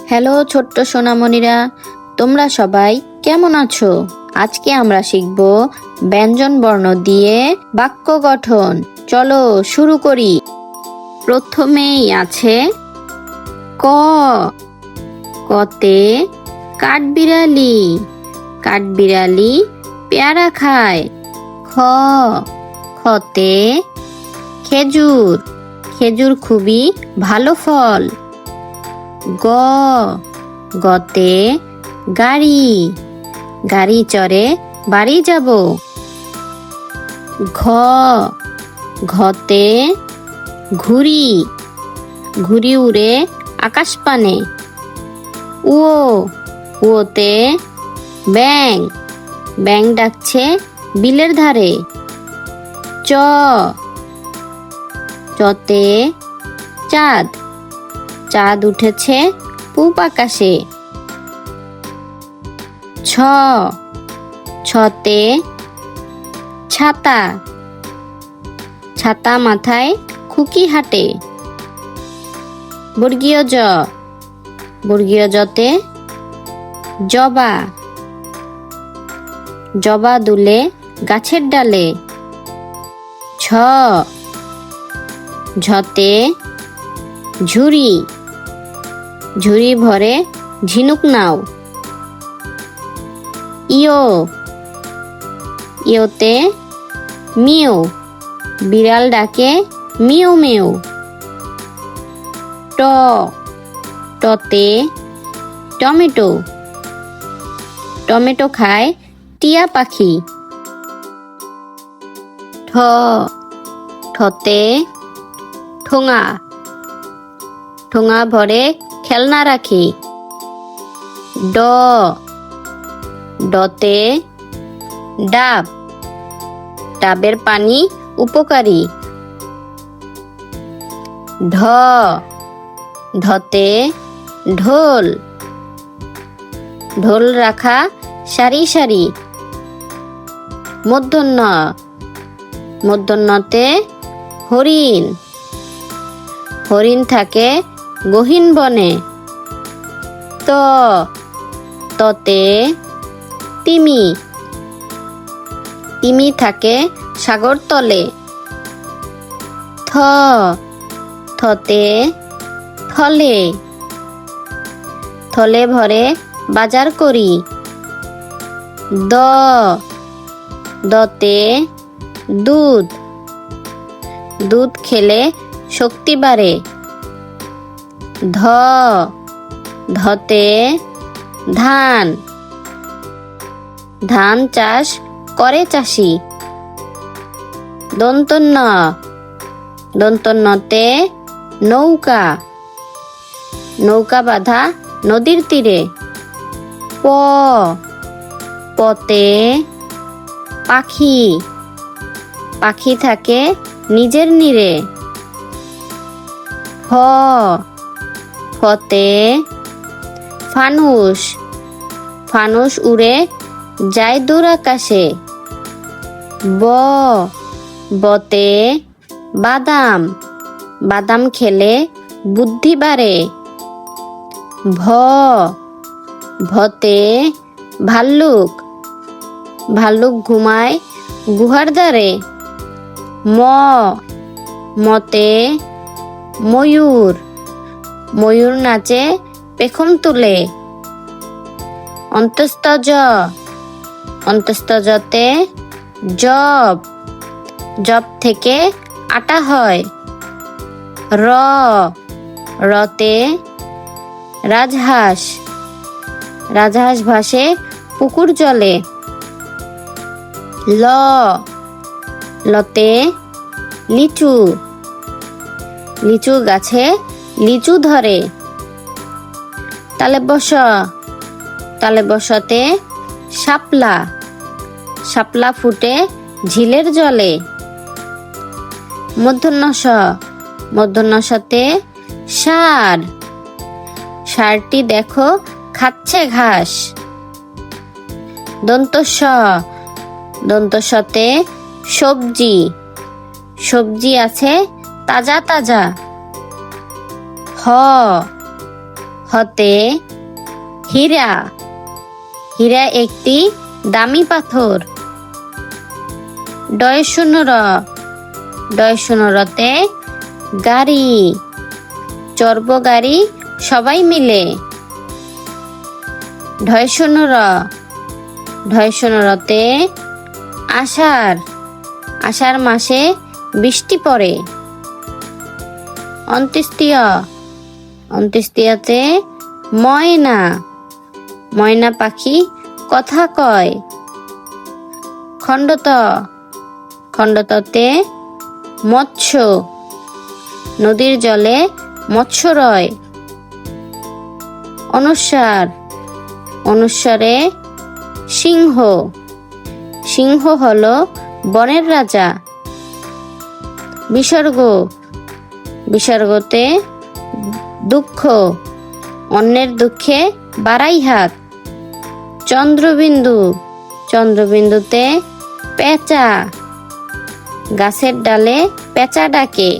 Hello ছোট্ট সোনামণিরা, তোমরা সবাই কেমন আছো? আজকে আমরা শিখব ব্যঞ্জন বর্ণ দিয়ে বাক্য গঠন। চলো শুরু করি। প্রথমেই আছে ক। কতে কাঠবিড়ালি, কাঠবিড়ালি পেয়ারা খায়। খ। খতে খেজুর, খেজুর খুবই ভালো ফল। গ। গতে গাড়ি, গাড়ি চড়ে বাড়ি যাব। ঘ। ঘতে ঘুড়ি, ঘুড়ি উড়ে আকাশ পানে। ও। ওতে ব্যাঙ, ব্যাঙ ডাকছে বিলের ধারে। চ। চতে চাঁদ, চাঁদ উঠেছে পূব আকাশে। ছ। ছতে ছাতা, ছাতা মাথায় খুকি হাঁটে। বর্গীয় জ। বর্গীয় জতে জবা, জবা দুলে গাছের ডালে। ঝ। ঝতে ঝুড়ি, ঝুড়ি ভরে ঝিনুক নাও। ইয়ো। ইয়োতে মিউ, বিড়াল ডাকে মিউ মিউ। ট। টতে টমেটো, টমেটো খায় টিয়া পাখি। ঠ। ঠতে ঠোঙা, ঠোঙা ভরে খেলনা রাখি। ড। ডতে ডাব, ডাবের পানি উপকারী। ঢ। ঢতে ঢোল, ঢোল রাখা সারি সারি। মূর্ধন্য। মূর্ধন্যতে হরিণ, হরিণ থাকে গহীন বনে। ত। ততে তিমি, তিমি থাকে সাগর তলে। থ। থতে থলে, থলে ভরে বাজার করি। দ। দতে দুধ, দুধ খেলে শক্তি বাড়ে। ধ। ধতে ধান, ধান চাষ করে চাষি। দন্তন্য। দন্তন্যতে নৌকা, নৌকা বাঁধা নদীর তীরে। প। পতে পাখি, পাখি থাকে নিজের নীড়ে। ফ। ফতে ফানুস, ফানুস উড়ে যায় দূর আকাশে। ব। বতে বাদাম, বাদাম খেলে বুদ্ধি বাড়ে। ভ। ভতে ভাল্লুক, ভাল্লুক ঘুমায় গুহার দ্বারে। ম। মতে ময়ূর, ময়ূর নাচে পেখম তুলে। অন্তস্থ জ। অন্তস্থ জতে জব, জব থেকে আটা হয়। র। রতে রাজহাঁস, রাজহাঁস ভাসে পুকুর জলে। ল। লতে লিচু, লিচু গাছে লিচু ধরে। তালে বস। তালে বসতে শাপলা, শাপলা ফুটে ঝিলের জলে। মূর্ধন্য ষ। মূর্ধন্য ষতে ষাঁড়, ষাঁড়টি দেখো খাচ্ছে ঘাস। দন্ত স। দন্ত সতে সবজি, সবজি আছে তাজা তাজা। হ। হতে হীরা, হীরা একটি দামি পাথর। ডয় শূন্য র, ডয় শূন্য রতে গাড়ি, চড়ব গাড়ি সবাই মিলে। ঢয় শূন্য র, ঢয় শূন্য রতে আষাঢ়, আষাঢ় মাসে বৃষ্টি পড়ে। অন্ত্যেষ্টিয়, অন্ত্যেষ্টিয়তে ময়না, ময়না পাখি কথা কয়। খণ্ডত, খণ্ডততে মৎস্য, নদীর জলে মৎস্য রয়। অনুস্বার, অনুস্বারে সিংহ, সিংহ হলো বনের রাজা। বিসর্গ, বিসর্গতে দুঃখ, অন্যের দুঃখে বাড়াই হাত। চন্দ্রবিন্দু, চন্দ্রবিন্দুতে পেঁচা, গাছের ডালে পেঁচা ডাকে।